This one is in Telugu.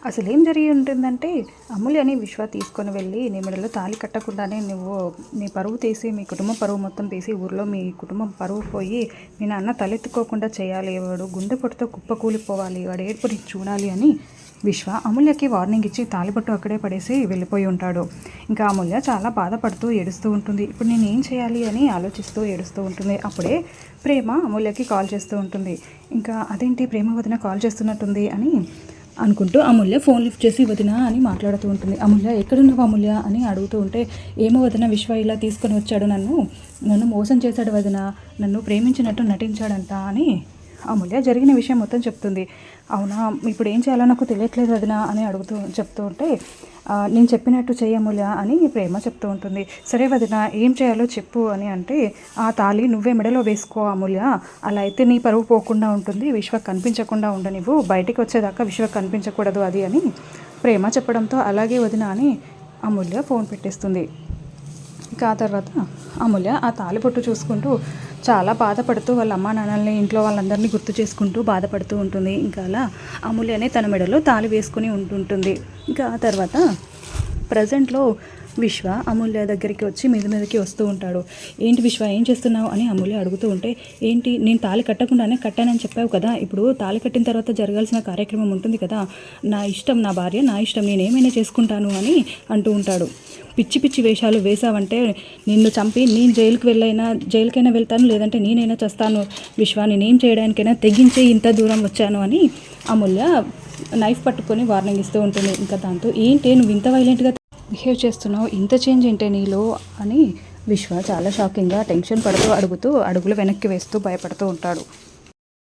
అసలేం జరిగి ఉంటుందంటే అమూల్యని విశ్వ తీసుకొని వెళ్ళి నీ మెడలో తాళి కట్టకుండానే నువ్వు నీ పరువు తీసి మీ కుటుంబం పరువు మొత్తం తీసి ఊర్లో మీ కుటుంబం పరువు పోయి మీ నాన్న తలెత్తుకోకుండా చేయాలి, వాడు గుండెపొట్టుతో కుప్పకూలిపోవాలి, వాడు ఏడుపుని చూడాలి అని విశ్వ అమూల్యకి వార్నింగ్ ఇచ్చి తాలిబొట్టు అక్కడే పడేసి వెళ్ళిపోయి ఉంటాడు. ఇంకా అమూల్య చాలా బాధపడుతూ ఏడుస్తూ ఉంటుంది. ఇప్పుడు నేను ఏం చేయాలి అని ఆలోచిస్తూ ఏడుస్తూ ఉంటుంది. అప్పుడే ప్రేమ అమూల్యకి కాల్ చేస్తూ ఉంటుంది. ఇంకా అదేంటి ప్రేమ వదిన కాల్ చేస్తున్నట్టుంది అని అనుకుంటూ అమూల్య ఫోన్ లిఫ్ట్ చేసి వదిన అని మాట్లాడుతూ ఉంటుంది. అమూల్య ఎక్కడున్నావు అమూల్య అని అడుగుతూ ఉంటే ఏమో వదిన విశ్వ ఇలా తీసుకొని వచ్చాడు, నన్ను మోసం చేశాడు వదిన, నన్ను ప్రేమించినట్టు నటించాడంట అని అమూల్య జరిగిన విషయం మొత్తం చెప్తుంది. అవునా, ఇప్పుడు ఏం చేయాలో నాకు తెలియట్లేదు వదిన అని చెప్తూ ఉంటే నేను చెప్పినట్టు చెయ్యి అమూల్య అని ప్రేమ చెప్తూ ఉంటుంది. సరే వదిన ఏం చేయాలో చెప్పు అని అంటే ఆ తాళి నువ్వే మెడలో వేసుకో అమూల్య, అలా అయితే నీ పరువు పోకుండా ఉంటుంది, విశ్వ కనిపించకుండా ఉండనివ్వు, బయటికి వచ్చేదాకా విశ్వ కనిపించకూడదు అది అని ప్రేమ చెప్పడంతో అలాగే వదిన అని అమూల్య ఫోన్ పెట్టేస్తుంది. ఇంకా ఆ తర్వాత అమూల్య ఆ తాళిబొట్టు చూసుకుంటూ చాలా బాధపడుతూ వాళ్ళ అమ్మా నాన్నల్ని ఇంట్లో వాళ్ళందరినీ గుర్తు చేసుకుంటూ బాధపడుతూ ఉంటుంది. ఇంకా అలా అమూల్యనే తన మెడలో తాళి వేసుకుని ఉంటుంటుంది. ఇంకా ఆ తర్వాత ప్రజెంట్లో విశ్వ అమూల్య దగ్గరికి వచ్చి మీదకి వస్తూ ఉంటాడు. ఏంటి విశ్వ ఏం చేస్తున్నావు అని అమూల్య అడుగుతూ ఉంటే ఏంటి నేను తాళి కట్టకుండానే కట్టానని చెప్పావు కదా, ఇప్పుడు తాళి కట్టిన తర్వాత జరగాల్సిన కార్యక్రమం ఉంటుంది కదా, నా ఇష్టం, నా భార్య నా ఇష్టం, నేనేమైనా చేసుకుంటాను అని అంటూ ఉంటాడు. పిచ్చి పిచ్చి వేషాలు వేసావంటే నిన్ను చంపి నేను జైలుకైనా వెళ్తాను, లేదంటే నేనైనా చేస్తాను విశ్వ, నేనేం చేయడానికైనా తెగించే ఇంత దూరం వచ్చాను అని అమూల్య నైఫ్ పట్టుకొని వార్నింగ్ ఇస్తూ ఉంటుంది. ఇంకా దాంతో ఏంటి నువ్వు ఇంత వైలెంట్గా బిహేవ్ చేస్తున్నావు, ఇంత చేంజ్ ఏంటే నీలో అని విశ్వ చాలా షాకింగ్గా టెన్షన్ పడుతూ అడుగులు వెనక్కి వేస్తూ భయపడుతూ ఉంటాడు.